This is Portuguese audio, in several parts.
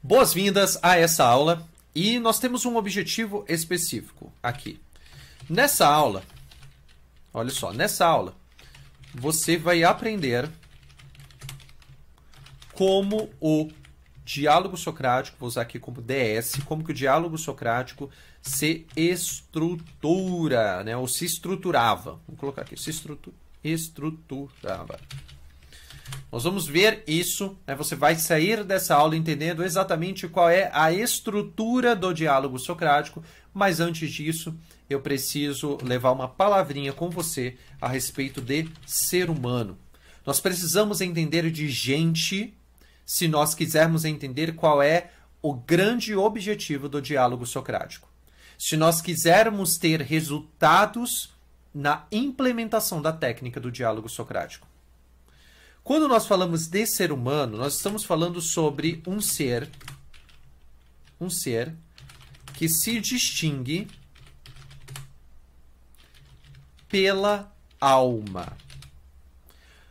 Boas-vindas a essa aula e nós temos um objetivo específico aqui. Nessa aula, olha só, nessa aula você vai aprender como o diálogo socrático, vou usar aqui como DS, como que o diálogo socrático se estrutura, né, ou se estruturava. Vou colocar aqui, se estruturava. Nós vamos ver isso, né? Você vai sair dessa aula entendendo exatamente qual é a estrutura do diálogo socrático, mas antes disso, eu preciso levar uma palavrinha com você a respeito de ser humano. Nós precisamos entender de gente se nós quisermos entender qual é o grande objetivo do diálogo socrático. Se nós quisermos ter resultados na implementação da técnica do diálogo socrático. Quando nós falamos de ser humano, nós estamos falando sobre um ser que se distingue pela alma.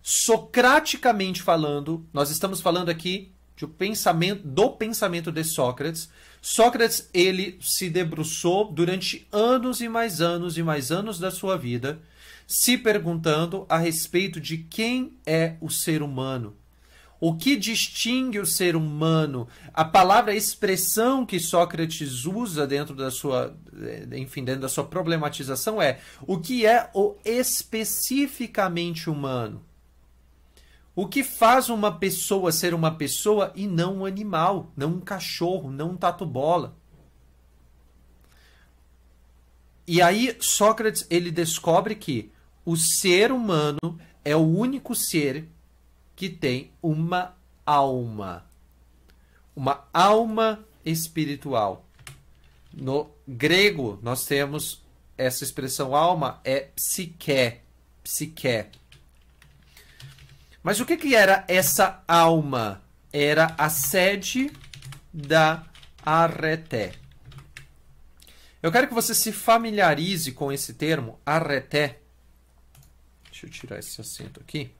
Socraticamente falando, nós estamos falando aqui do pensamento de Sócrates. Sócrates, ele se debruçou durante anos e mais anos e mais anos da sua vida, se perguntando a respeito de quem é o ser humano. O que distingue o ser humano? A palavra, a expressão que Sócrates usa dentro da sua, enfim, dentro da sua problematização é o que é o especificamente humano. O que faz uma pessoa ser uma pessoa e não um animal, não um cachorro, não um tatu-bola. E aí Sócrates ele descobre que o ser humano é o único ser que tem uma alma espiritual. No grego, nós temos essa expressão alma, é psique. Mas o que era essa alma? Era a sede da arreté. Eu quero que você se familiarize com esse termo, arreté. Deixa eu tirar esse acento aqui.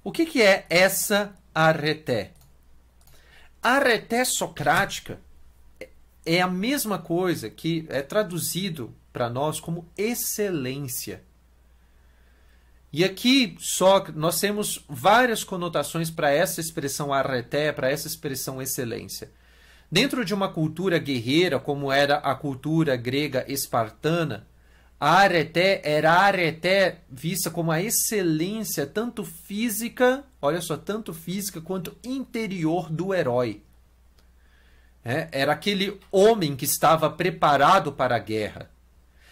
O que é essa arreté? A arreté socrática é a mesma coisa que é traduzido para nós como excelência. E aqui só nós temos várias conotações para essa expressão arreté, para essa expressão excelência. Dentro de uma cultura guerreira, como era a cultura grega espartana, a arreté era a arreté vista como a excelência tanto física, olha só, tanto física quanto interior do herói. Era aquele homem que estava preparado para a guerra.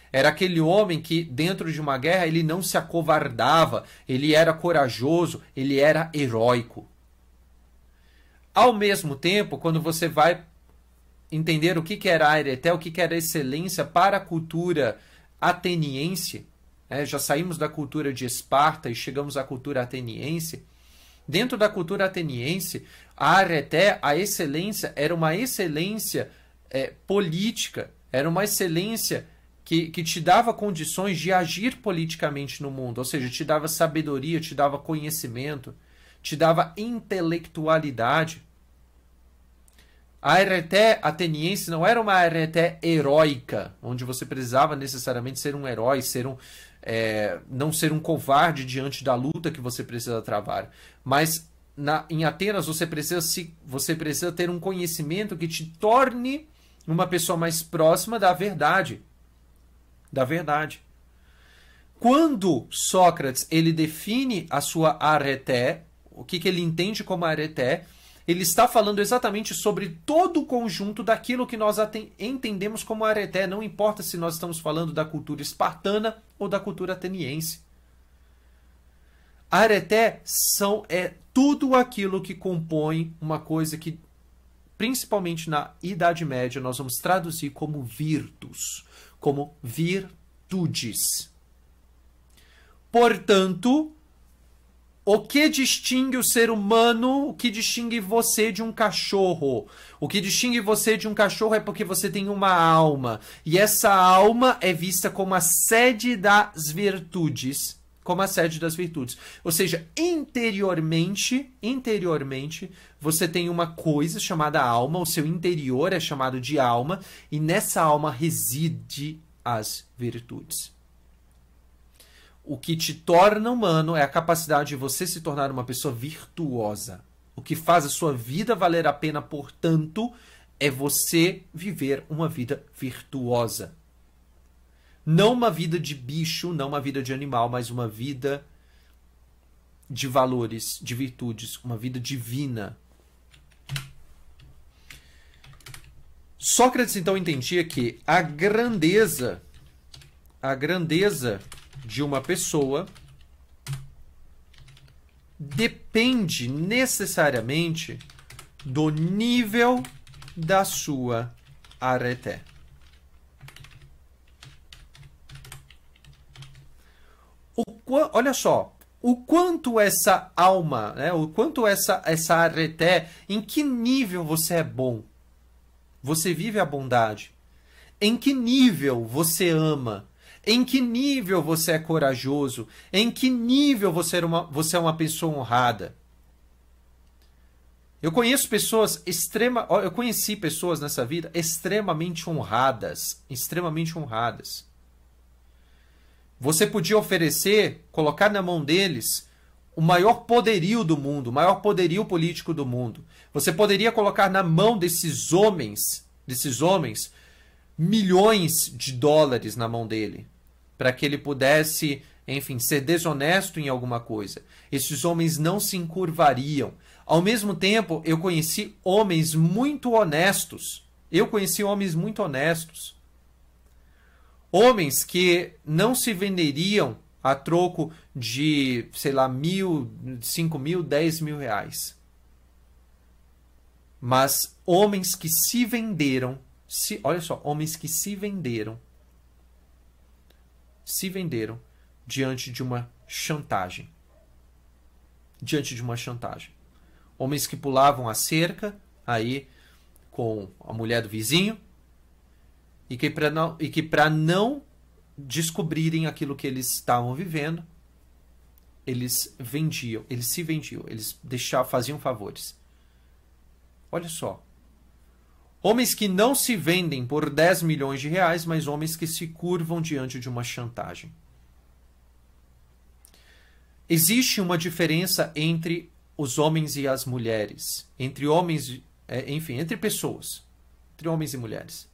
Era aquele homem que, dentro de uma guerra, ele não se acovardava, ele era corajoso, ele era heróico. Ao mesmo tempo, quando você vai entender o que era a arreté, o que era a excelência para a cultura ateniense, já saímos da cultura de Esparta e chegamos à cultura ateniense. Dentro da cultura ateniense, a arreté, a excelência, era uma excelência política, era uma excelência que te dava condições de agir politicamente no mundo, ou seja, te dava sabedoria, te dava conhecimento, te dava intelectualidade. A arreté ateniense não era uma arreté heróica, onde você precisava necessariamente ser um herói, não ser um covarde diante da luta que você precisa travar. Mas em Atenas você precisa ter um conhecimento que te torne uma pessoa mais próxima da verdade. Quando Sócrates ele define a sua arreté, o que ele entende como arreté, ele está falando exatamente sobre todo o conjunto daquilo que nós entendemos como arreté, não importa se nós estamos falando da cultura espartana ou da cultura ateniense. A arreté é tudo aquilo que compõe uma coisa que, principalmente na Idade Média, nós vamos traduzir como virtus, como virtudes. Portanto, O que distingue o ser humano, o que distingue você de um cachorro? O que distingue você de um cachorro é porque você tem uma alma. E essa alma é vista como a sede das virtudes. Como a sede das virtudes. Ou seja, interiormente, você tem uma coisa chamada alma, o seu interior é chamado de alma, e nessa alma reside as virtudes. O que te torna humano é a capacidade de você se tornar uma pessoa virtuosa. O que faz a sua vida valer a pena, portanto, é você viver uma vida virtuosa. Não uma vida de bicho, não uma vida de animal, mas uma vida de valores, de virtudes, uma vida divina. Sócrates, então, entendia que a grandeza de uma pessoa depende necessariamente do nível da sua arete. Olha só, o quanto essa alma, né, o quanto essa arete, em que nível você é bom? Você vive a bondade? Em que nível você ama? Em que nível você é corajoso? Em que nível você é uma pessoa honrada? Eu conheci pessoas nessa vida extremamente honradas, Você podia oferecer, colocar na mão deles o maior poderio do mundo, o maior poderio político do mundo. Você poderia colocar na mão desses homens, milhões de dólares na mão dele, para que ele pudesse, enfim, ser desonesto em alguma coisa. Esses homens não se encurvariam. Ao mesmo tempo, eu conheci homens muito honestos. Homens que não se venderiam a troco de, sei lá, 1.000, 5.000, 10.000 reais. Mas homens que se venderam, olha só, homens que se venderam diante de uma chantagem. Homens que pulavam a cerca aí com a mulher do vizinho e que para não descobrirem aquilo que eles estavam vivendo, eles se vendiam, eles faziam favores. Olha só. Homens que não se vendem por 10 milhões de reais, mas homens que se curvam diante de uma chantagem. Existe uma diferença entre os homens e as mulheres, entre homens, entre pessoas, entre homens e mulheres.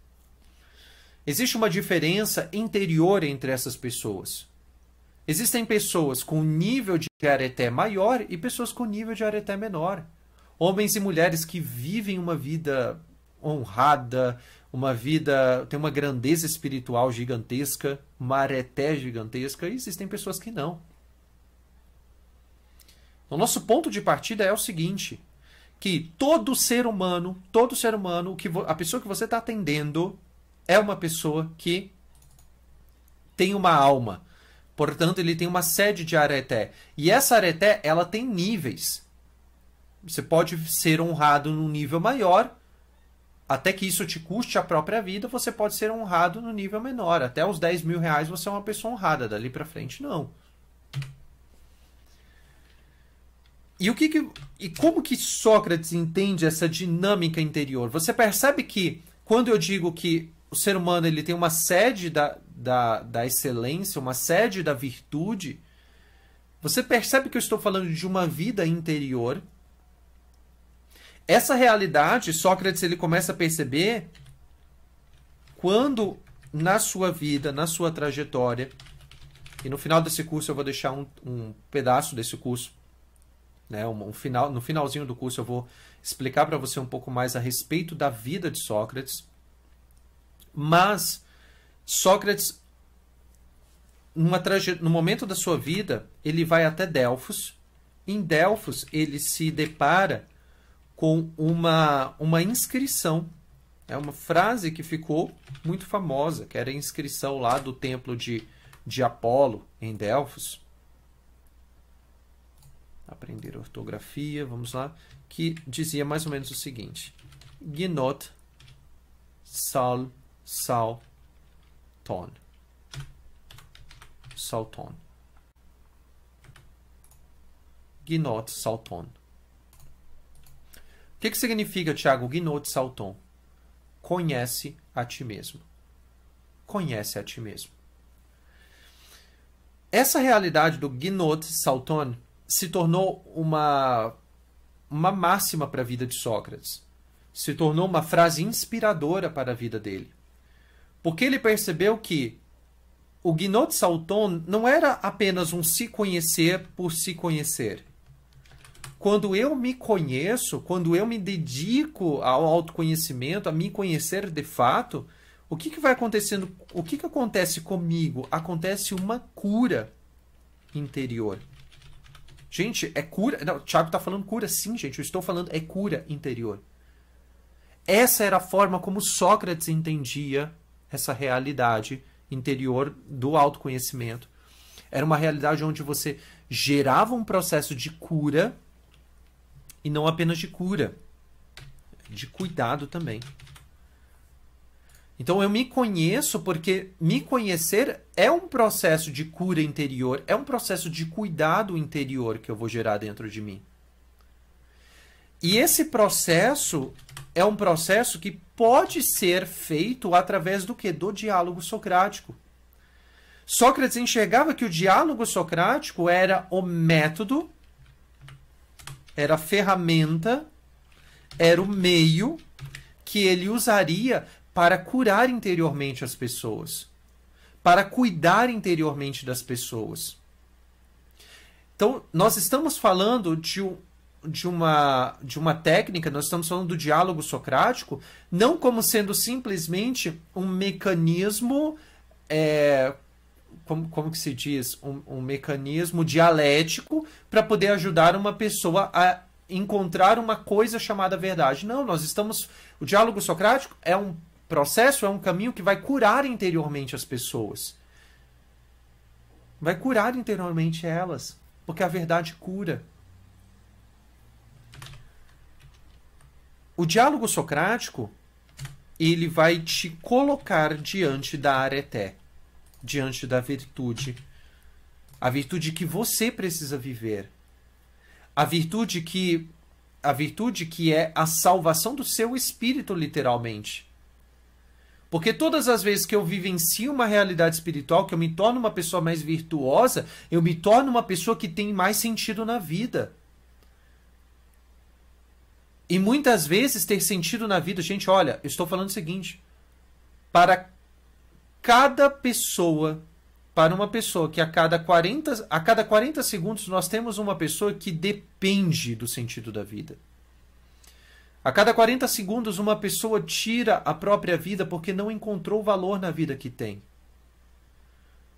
Existe uma diferença interior entre essas pessoas. Existem pessoas com nível de areté maior e pessoas com nível de areté menor. Homens e mulheres que vivem uma vida honrada, tem uma grandeza espiritual gigantesca, uma areté gigantesca, e existem pessoas que não. O nosso ponto de partida é o seguinte, que todo ser humano, a pessoa que você está atendendo é uma pessoa que tem uma alma. Portanto, ele tem uma sede de areté. E essa areté, ela tem níveis. Você pode ser honrado num nível maior, até que isso te custe a própria vida, você pode ser honrado no nível menor. Até os 10 mil reais você é uma pessoa honrada, dali para frente não. E como que Sócrates entende essa dinâmica interior? Você percebe que, quando eu digo que o ser humano ele tem uma sede da excelência, uma sede da virtude, você percebe que eu estou falando de uma vida interior. Essa realidade, Sócrates ele começa a perceber quando na sua vida, na sua trajetória, e no final desse curso eu vou deixar um pedaço desse curso, né, no finalzinho do curso eu vou explicar para você um pouco mais a respeito da vida de Sócrates. Mas Sócrates, no momento da sua vida, ele vai até Delfos. Em Delfos, ele se depara com uma inscrição. É uma frase que ficou muito famosa, que era a inscrição lá do templo de Apolo, em Delfos. aprender ortografia, vamos lá, que dizia mais ou menos o seguinte: Ginot sal salton. Salton. Ginot salton. O que significa, Tiago, Ginot salton? Conhece a ti mesmo. Conhece a ti mesmo. Essa realidade do Ginot salton se tornou uma máxima para a vida de Sócrates. Se tornou uma frase inspiradora para a vida dele. Porque ele percebeu que o Ginot salton não era apenas um se conhecer por se conhecer. Quando eu me conheço, quando eu me dedico ao autoconhecimento, a me conhecer de fato, o que vai acontecendo? O que acontece comigo? Acontece uma cura interior. Gente, é cura. Não, o Thiago está falando cura, sim, gente. Eu estou falando é cura interior. Essa era a forma como Sócrates entendia essa realidade interior do autoconhecimento. Era uma realidade onde você gerava um processo de cura. E não apenas de cura, de cuidado também. Então eu me conheço porque me conhecer é um processo de cura interior, é um processo de cuidado interior que eu vou gerar dentro de mim. E esse processo é um processo que pode ser feito através do quê? Do diálogo socrático. Sócrates enxergava que o diálogo socrático era o método, era a ferramenta, era o meio que ele usaria para curar interiormente as pessoas, para cuidar interiormente das pessoas. Então, nós estamos falando de uma técnica, nós estamos falando do diálogo socrático, não como sendo simplesmente um mecanismo, como que se diz? Um mecanismo dialético para poder ajudar uma pessoa a encontrar uma coisa chamada verdade. Não, o diálogo socrático é um processo, é um caminho que vai curar interiormente as pessoas. Vai curar interiormente elas, porque a verdade cura. O diálogo socrático, ele vai te colocar diante da areté, diante da virtude. A virtude que você precisa viver. A virtude que é a salvação do seu espírito, literalmente. Porque todas as vezes que eu vivencio uma realidade espiritual, que eu me torno uma pessoa mais virtuosa, eu me torno uma pessoa que tem mais sentido na vida. E muitas vezes ter sentido na vida, gente, olha, eu estou falando o seguinte, para uma pessoa que a cada 40 segundos nós temos uma pessoa que depende do sentido da vida. A cada 40 segundos uma pessoa tira a própria vida porque não encontrou valor na vida que tem.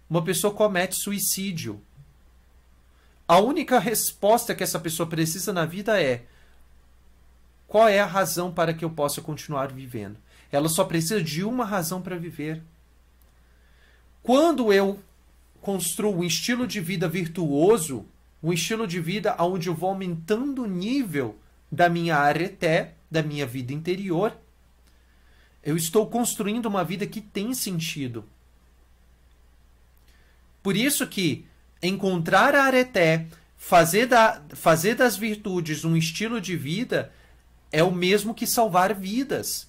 Uma pessoa comete suicídio. A única resposta que essa pessoa precisa na vida é: qual é a razão para que eu possa continuar vivendo? Ela só precisa de uma razão para viver. Quando eu construo um estilo de vida virtuoso, um estilo de vida onde eu vou aumentando o nível da minha areté, da minha vida interior, eu estou construindo uma vida que tem sentido. Por isso que encontrar a areté, fazer das virtudes um estilo de vida, é o mesmo que salvar vidas.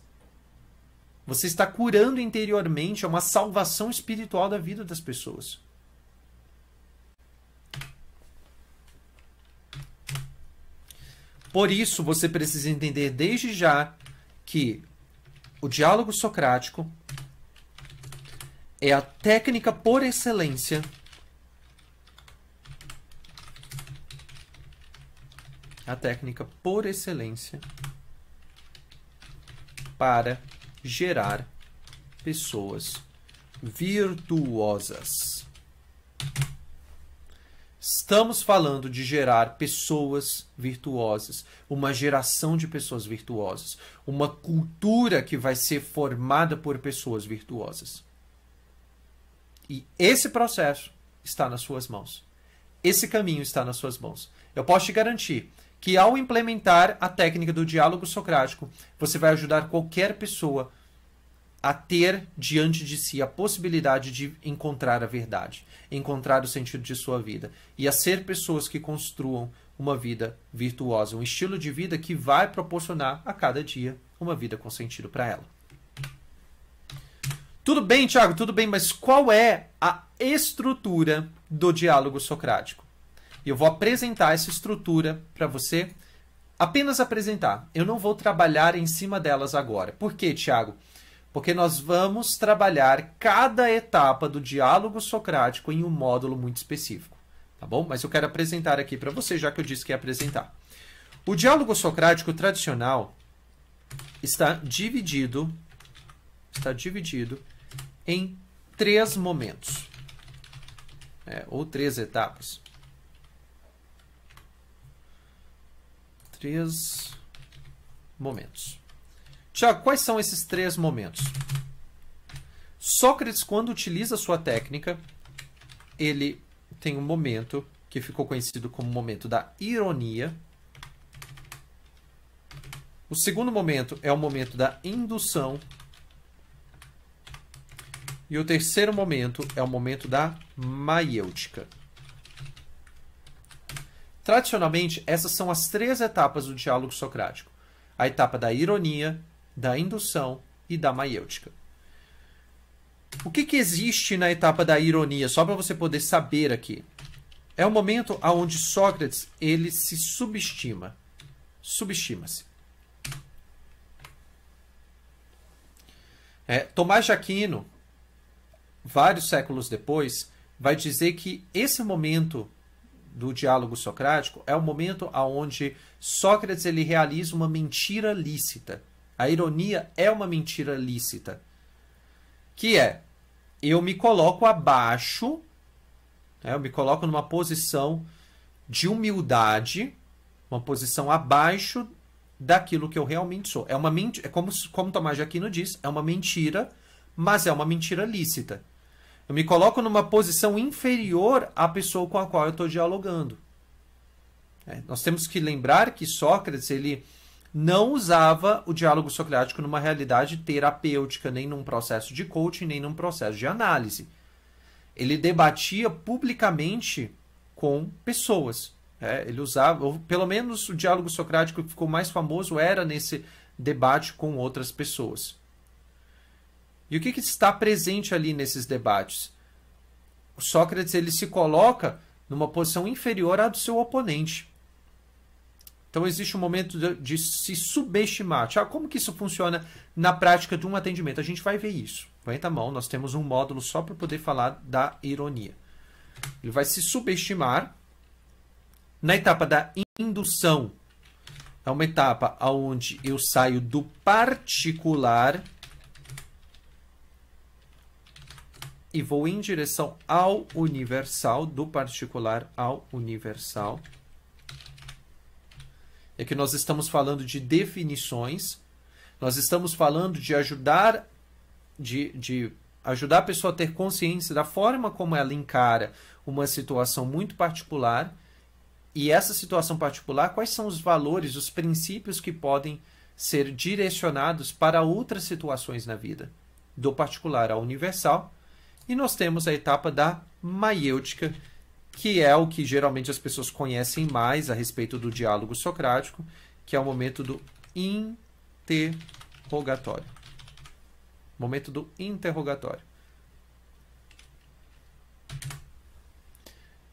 Você está curando interiormente, é uma salvação espiritual da vida das pessoas. Por isso, você precisa entender desde já que o diálogo socrático é a técnica por excelência para gerar pessoas virtuosas. Estamos falando de gerar pessoas virtuosas, uma geração de pessoas virtuosas, uma cultura que vai ser formada por pessoas virtuosas. E esse processo está nas suas mãos. esse caminho está nas suas mãos. Eu posso te garantir que ao implementar a técnica do diálogo socrático, você vai ajudar qualquer pessoa a ter diante de si a possibilidade de encontrar a verdade, encontrar o sentido de sua vida e a ser pessoas que construam uma vida virtuosa, um estilo de vida que vai proporcionar a cada dia uma vida com sentido para ela. Tudo bem, Thiago, tudo bem, mas qual é a estrutura do diálogo socrático? Eu vou apresentar essa estrutura para você, apenas apresentar. Eu não vou trabalhar em cima delas agora. Por quê, Thiago? Porque nós vamos trabalhar cada etapa do diálogo socrático em um módulo muito específico, tá bom? Mas eu quero apresentar aqui para você, já que eu disse que ia apresentar. O diálogo socrático tradicional está dividido em 3 momentos, ou 3 etapas. 3 momentos. Tiago, quais são esses 3 momentos? Sócrates, quando utiliza a sua técnica, ele tem um momento que ficou conhecido como momento da ironia. O segundo momento é o momento da indução. E o terceiro momento é o momento da maiêutica. Tradicionalmente, essas são as 3 etapas do diálogo socrático. A etapa da ironia, da indução e da maiêutica. O que existe na etapa da ironia? Só para você poder saber aqui. É o momento onde Sócrates ele se subestima. Subestima-se. Tomás de Aquino, vários séculos depois, vai dizer que esse momento do diálogo socrático é o momento onde Sócrates ele realiza uma mentira lícita. A ironia é uma mentira lícita. Que é, eu me coloco abaixo, eu me coloco numa posição de humildade, uma posição abaixo daquilo que eu realmente sou. É como Tomás de Aquino diz, é uma mentira, mas é uma mentira lícita. Eu me coloco numa posição inferior à pessoa com a qual eu estou dialogando. Nós temos que lembrar que Sócrates ele não usava o diálogo socrático numa realidade terapêutica, nem num processo de coaching, nem num processo de análise. Ele debatia publicamente com pessoas. Ele usava, ou pelo menos o diálogo socrático que ficou mais famoso era nesse debate com outras pessoas. E o que está presente ali nesses debates? O Sócrates ele se coloca numa posição inferior à do seu oponente. Então existe um momento de se subestimar. Tiago, como que isso funciona na prática de um atendimento? A gente vai ver isso. Aguenta a mão, nós temos um módulo só para poder falar da ironia. Ele vai se subestimar. Na etapa da indução, é uma etapa onde eu saio do particular e vou em direção ao universal, do particular ao universal. É que nós estamos falando de definições, nós estamos falando de ajudar, de ajudar a pessoa a ter consciência da forma como ela encara uma situação muito particular. E essa situação particular, quais são os valores, os princípios que podem ser direcionados para outras situações na vida, do particular ao universal. E nós temos a etapa da maiêutica, que é o que geralmente as pessoas conhecem mais a respeito do diálogo socrático, que é o momento do interrogatório. Momento do interrogatório.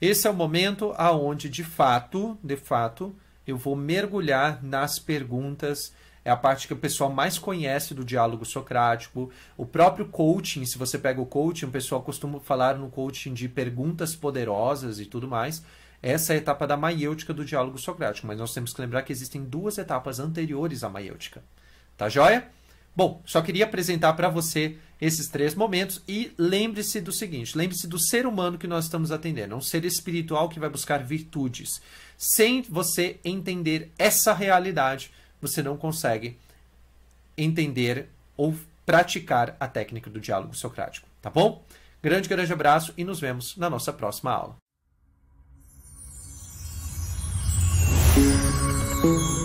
Esse é o momento aonde, de fato, eu vou mergulhar nas perguntas. É a parte que o pessoal mais conhece do diálogo socrático. O próprio coaching, se você pega o coaching, o pessoal costuma falar no coaching de perguntas poderosas e tudo mais. Essa é a etapa da maiêutica do diálogo socrático. Mas nós temos que lembrar que existem 2 etapas anteriores à maiêutica. Tá joia? Bom, só queria apresentar para você esses 3 momentos e lembre-se do seguinte, lembre-se do ser humano que nós estamos atendendo, é um ser espiritual que vai buscar virtudes. Sem você entender essa realidade, você não consegue entender ou praticar a técnica do diálogo socrático, tá bom? Grande abraço e nos vemos na nossa próxima aula. Música